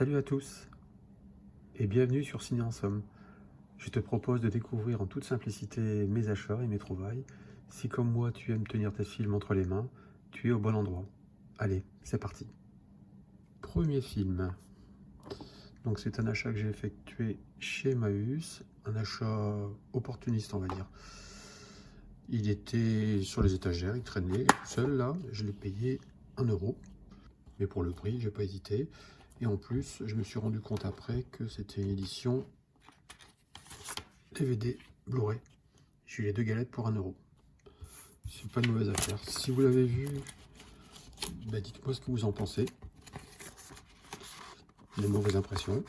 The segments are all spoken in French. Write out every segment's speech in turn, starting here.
Salut à tous et bienvenue sur Ciné en Somme. Je te propose de découvrir en toute simplicité mes achats et mes trouvailles. Si comme moi tu aimes tenir tes films entre les mains, tu es au bon endroit. Allez, c'est parti. Premier film. Donc c'est un achat que j'ai effectué chez Emmaüs, un achat opportuniste on va dire. Il était sur les étagères, il traînait seul là, je l'ai payé 1 €. Mais pour le prix, j'ai pas hésité. Et en plus, je me suis rendu compte après que c'était une édition DVD Blu-ray. J'ai eu les 2 galettes pour 1 €. C'est pas une mauvaise affaire. Si vous l'avez vu, bah dites-moi ce que vous en pensez. Donnez-moi vos impressions.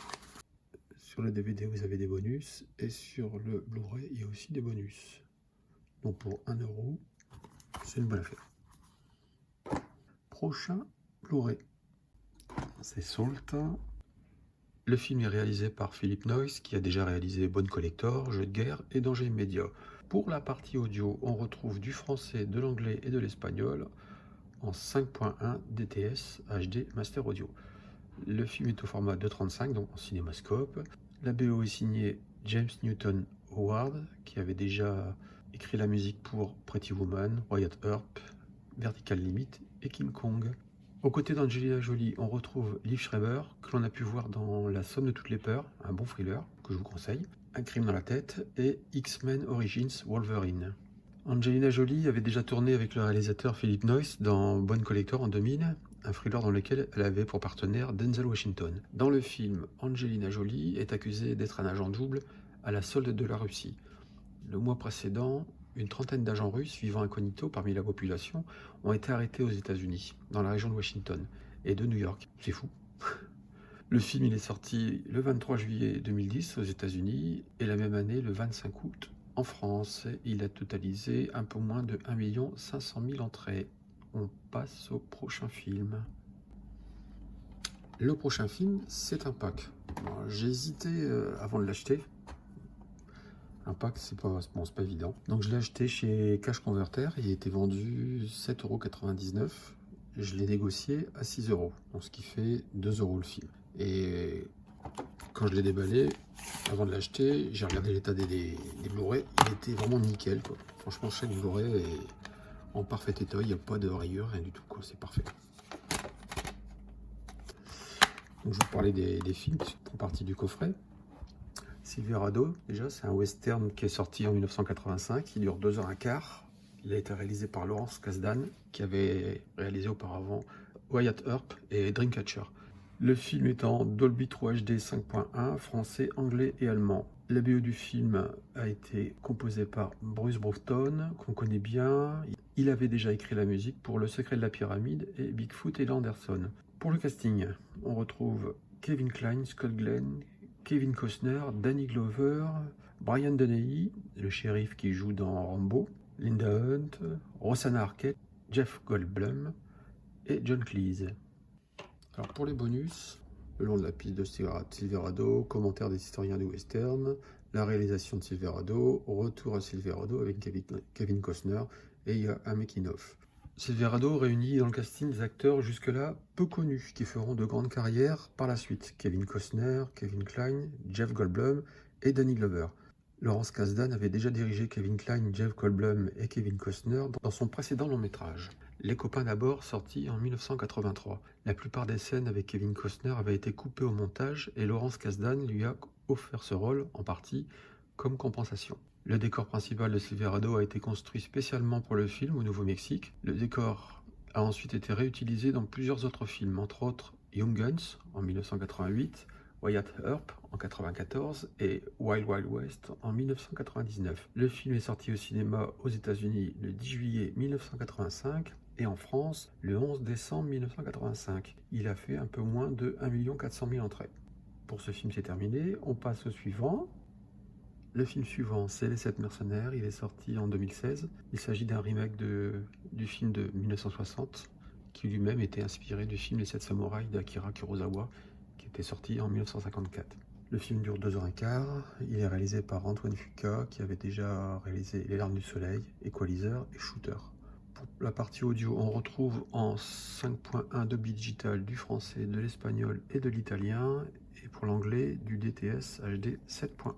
Sur le DVD, vous avez des bonus. Et sur le Blu-ray, il y a aussi des bonus. Donc pour 1 €, c'est une bonne affaire. Prochain Blu-ray. C'est Salt. Le film est réalisé par Philip Noyce, qui a déjà réalisé Bonne Collector, Jeux de guerre et Danger immédiat. Pour la partie audio, on retrouve du français, de l'anglais et de l'espagnol en 5.1 DTS HD Master Audio. Le film est au format 2.35, donc en cinémascope. La BO est signée James Newton Howard, qui avait déjà écrit la musique pour Pretty Woman, Wyatt Earp, Vertical Limit et King Kong. Aux côtés d'Angelina Jolie, on retrouve Liev Schreiber, que l'on a pu voir dans La Somme de toutes les peurs, un bon thriller que je vous conseille, Un crime dans la tête et X-Men Origins Wolverine. Angelina Jolie avait déjà tourné avec le réalisateur Philip Noyce dans Bonne Collector en 2000, un thriller dans lequel elle avait pour partenaire Denzel Washington. Dans le film, Angelina Jolie est accusée d'être un agent double à la solde de la Russie. Le mois précédent, une trentaine d'agents russes vivant incognito parmi la population ont été arrêtés aux États-Unis, dans la région de Washington et de New York. C'est fou. Le film il est sorti le 23 juillet 2010 aux États-Unis et la même année, le 25 août, en France. Il a totalisé un peu moins de 1 500 000 entrées. On passe au prochain film. Le prochain film, c'est un pack. J'ai hésité avant de l'acheter. Un pack, c'est pas évident. Donc je l'ai acheté chez Cash Converter. Il était vendu 7,99 €. Je l'ai négocié à 6 €. Donc ce qui fait 2 € le film. Et quand je l'ai déballé, avant de l'acheter, j'ai regardé l'état des Blu-ray. Il était vraiment nickel, quoi. Franchement, chaque Blu-ray est en parfait état. Il n'y a pas de rayures, rien du tout, quoi. C'est parfait. Donc je vais vous parler des films qui font partie du coffret. Silverado, déjà, c'est un western qui est sorti en 1985. Il dure 2h15. Il a été réalisé par Lawrence Kasdan, qui avait réalisé auparavant Wyatt Earp et Dreamcatcher. Le film est en Dolby 3 HD 5.1, français, anglais et allemand. La BO du film a été composée par Bruce Broughton, qu'on connaît bien. Il avait déjà écrit la musique pour Le Secret de la Pyramide et Bigfoot et Anderson. Pour le casting, on retrouve Kevin Kline, Scott Glenn, Kevin Costner, Danny Glover, Brian Dennehy, le shérif qui joue dans Rambo, Linda Hunt, Rosanna Arquette, Jeff Goldblum et John Cleese. Alors pour les bonus, le long de la piste de Silverado, commentaire des historiens du western, la réalisation de Silverado, retour à Silverado avec Kevin Costner et il y a un making-of. Silverado réunit dans le casting des acteurs jusque-là peu connus qui feront de grandes carrières par la suite. Kevin Costner, Kevin Kline, Jeff Goldblum et Danny Glover. Lawrence Kasdan avait déjà dirigé Kevin Kline, Jeff Goldblum et Kevin Costner dans son précédent long métrage. Les copains d'abord, sorti en 1983. La plupart des scènes avec Kevin Costner avaient été coupées au montage et Lawrence Kasdan lui a offert ce rôle, en partie, comme compensation. Le décor principal de Silverado a été construit spécialement pour le film au Nouveau-Mexique. Le décor a ensuite été réutilisé dans plusieurs autres films, entre autres Young Guns en 1988, Wyatt Earp en 1994 et Wild Wild West en 1999. Le film est sorti au cinéma aux États-Unis le 10 juillet 1985 et en France le 11 décembre 1985. Il a fait un peu moins de 1 400 000 entrées. Pour ce film, c'est terminé. On passe au suivant. Le film suivant, c'est Les 7 mercenaires. Il est sorti en 2016. Il s'agit d'un remake du film de 1960 qui lui-même était inspiré du film Les 7 samouraïs d'Akira Kurosawa qui était sorti en 1954. Le film dure 2h15. Il est réalisé par Antoine Fuqua qui avait déjà réalisé Les larmes du soleil, Equalizer et Shooter. Pour la partie audio, on retrouve en 5.1 Dolby Digital du français, de l'espagnol et de l'italien. Et pour l'anglais, du DTS HD 7.1.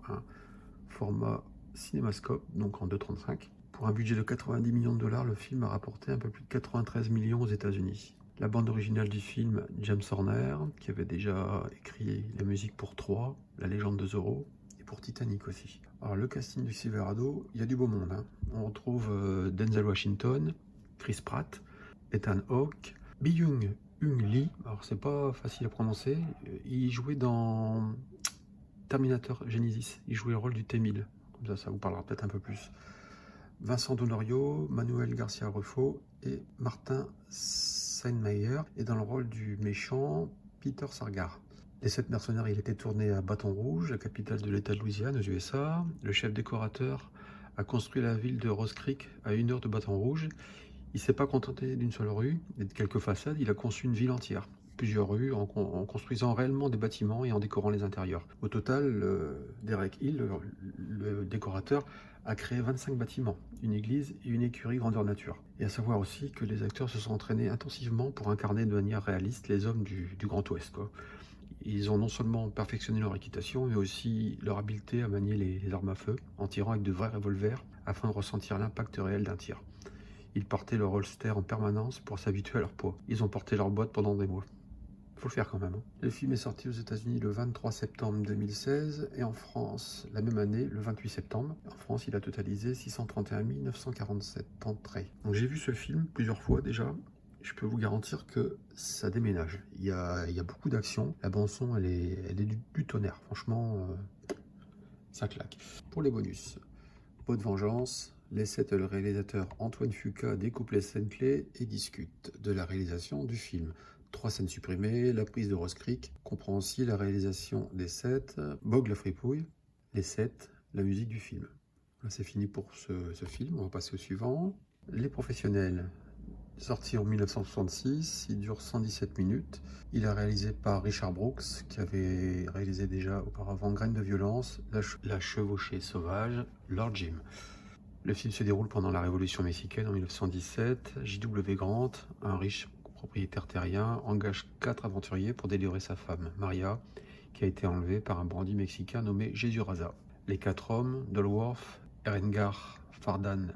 Format Cinémascope, donc en 2.35. Pour un budget de 90 millions de dollars, le film a rapporté un peu plus de 93 millions aux États-Unis. La bande originale du film, James Horner, qui avait déjà écrit la musique pour 3, La Légende de Zorro, et pour Titanic aussi. Alors le casting du Silverado, il y a du beau monde, hein. On retrouve Denzel Washington, Chris Pratt, Ethan Hawke, Bi-Young Lee, alors c'est pas facile à prononcer, il jouait dans Terminator Genesis, il jouait le rôle du T-1000, comme ça vous parlera peut-être un peu plus. Vincent D'Onofrio, Manuel Garcia Ruffo et Martin Seinmeyer, et dans le rôle du méchant Peter Sargar. Les 7 mercenaires, il était tourné à Baton Rouge, la capitale de l'État de Louisiane, aux USA. Le chef décorateur a construit la ville de Rose Creek à 1 heure de Baton Rouge. Il ne s'est pas contenté d'une seule rue et de quelques façades, il a conçu une ville entière. Plusieurs rues en construisant réellement des bâtiments et en décorant les intérieurs. Au total, Derek Hill, le décorateur, a créé 25 bâtiments, une église et une écurie grandeur nature. Et à savoir aussi que les acteurs se sont entraînés intensivement pour incarner de manière réaliste les hommes du Grand Ouest, quoi. Ils ont non seulement perfectionné leur équitation, mais aussi leur habileté à manier les armes à feu, en tirant avec de vrais revolvers, afin de ressentir l'impact réel d'un tir. Ils portaient leur holster en permanence pour s'habituer à leur poids. Ils ont porté leurs bottes pendant des mois. Faut le faire quand même, hein. Le film est sorti aux États-Unis le 23 septembre 2016 et en France la même année, le 28 septembre. En France, il a totalisé 631 947 entrées. Donc j'ai vu ce film plusieurs fois déjà. Je peux vous garantir que ça déménage. Il y a beaucoup d'action. La bande-son, elle est du tonnerre. Franchement, ça claque. Pour les bonus, Peau de vengeance. Les 7 le réalisateur Antoine Fuqua découpe les scènes clés et discute de la réalisation du film. 3 scènes supprimées, la prise de Rose Creek, comprend aussi la réalisation des 7, Bog la fripouille, les 7, la musique du film. Là c'est fini pour ce film, on va passer au suivant. Les professionnels, sorti en 1966, il dure 117 minutes. Il est réalisé par Richard Brooks, qui avait réalisé déjà auparavant Graines de violence, La chevauchée sauvage, Lord Jim. Le film se déroule pendant la Révolution mexicaine en 1917. J.W. Grant, un riche propriétaire terrien, engage 4 aventuriers pour délivrer sa femme, Maria, qui a été enlevée par un bandit mexicain nommé Jésus Raza. Les 4 hommes, Dolworth, Erengar, Fardan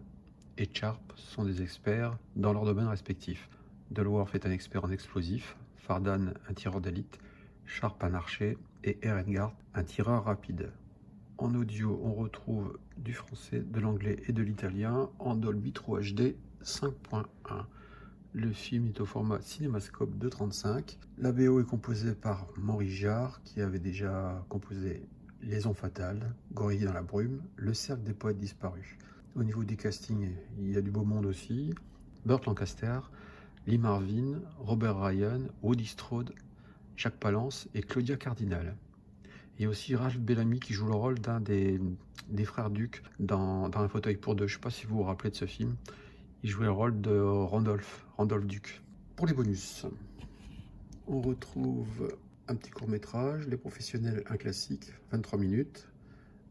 et Sharp, sont des experts dans leur domaine respectif. Dolworth est un expert en explosifs, Fardan un tireur d'élite, Sharp un archer et Erengar un tireur rapide. En audio, on retrouve du français, de l'anglais et de l'italien en Dolby 3 HD 5.1. Le film est au format Cinémascope 2.35. La BO est composée par Maurice Jarre, qui avait déjà composé Liaison fatale, Gorille dans la brume, Le cercle des poètes disparus. Au niveau du casting, il y a du beau monde aussi. Burt Lancaster, Lee Marvin, Robert Ryan, Woody Strode, Jacques Palance et Claudia Cardinal. Il y a aussi Ralph Bellamy qui joue le rôle d'un des frères Duc dans Un fauteuil pour deux. Je ne sais pas si vous vous rappelez de ce film. Il jouait le rôle de Randolph Duc. Pour les bonus, on retrouve un petit court-métrage, Les professionnels, un classique, 23 minutes.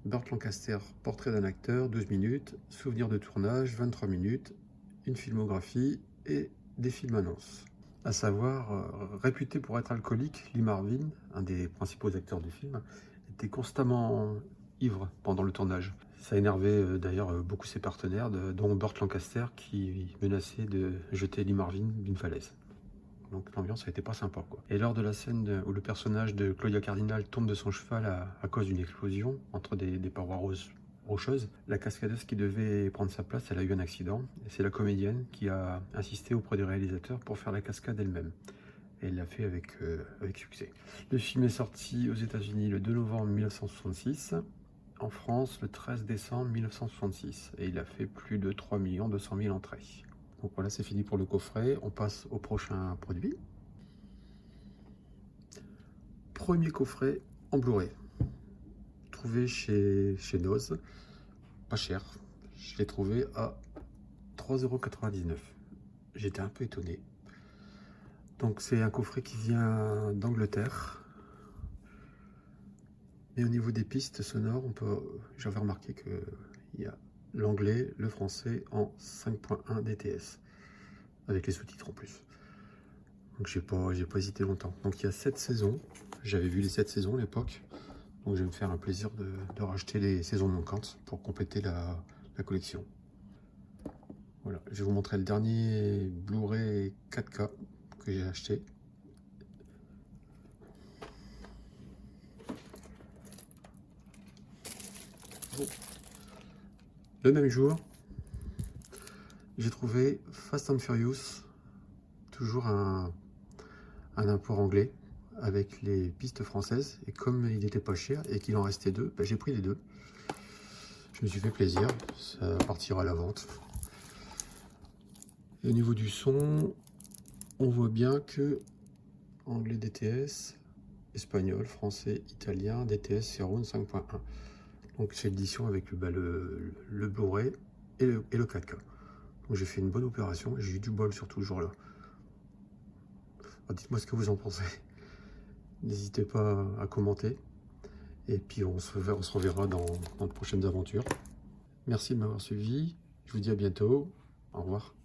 Burt Lancaster, portrait d'un acteur, 12 minutes. Souvenirs de tournage, 23 minutes. Une filmographie et des films annonces. À savoir, réputé pour être alcoolique, Lee Marvin, un des principaux acteurs du film, était constamment ivre pendant le tournage. Ça énervait d'ailleurs beaucoup ses partenaires, dont Burt Lancaster, qui menaçait de jeter Lee Marvin d'une falaise. Donc l'ambiance n'était pas sympa, quoi. Et lors de la scène où le personnage de Claudia Cardinal tombe de son cheval à cause d'une explosion entre des parois rocheuse, la cascadeuse qui devait prendre sa place, elle a eu un accident. Et c'est la comédienne qui a insisté auprès du réalisateur pour faire la cascade elle-même. Et elle l'a fait avec succès. Le film est sorti aux États-Unis le 2 novembre 1966, en France le 13 décembre 1966. Et il a fait plus de 3 200 000 entrées. Donc voilà, c'est fini pour le coffret. On passe au prochain produit. Premier coffret en Blu-ray, trouvé chez Noz. Pas cher, je l'ai trouvé à 3,99 €. J'étais un peu étonné. Donc c'est un coffret qui vient d'Angleterre. Et au niveau des pistes sonores, j'avais remarqué qu'il y a l'anglais, le français en 5.1 DTS. avec les sous-titres en plus. Donc j'ai pas hésité longtemps. Donc il y a 7 saisons, j'avais vu les 7 saisons à l'époque, donc je vais me faire un plaisir de racheter les saisons manquantes pour compléter la collection. Voilà, je vais vous montrer le dernier Blu-ray 4K que j'ai acheté. Le même jour, j'ai trouvé Fast and Furious, toujours un import anglais avec les pistes françaises, et comme il n'était pas cher et qu'il en restait 2, j'ai pris les 2. Je me suis fait plaisir, ça partira à la vente. Et au niveau du son, on voit bien que anglais DTS, espagnol, français, italien, DTS Seraune 5.1. Donc c'est l'édition avec le Blu-ray et le 4K. Donc j'ai fait une bonne opération, j'ai eu du bol sur tout ce jour-là. Dites-moi ce que vous en pensez. N'hésitez pas à commenter. Et puis on se reverra dans de prochaines aventures. Merci de m'avoir suivi. Je vous dis à bientôt. Au revoir.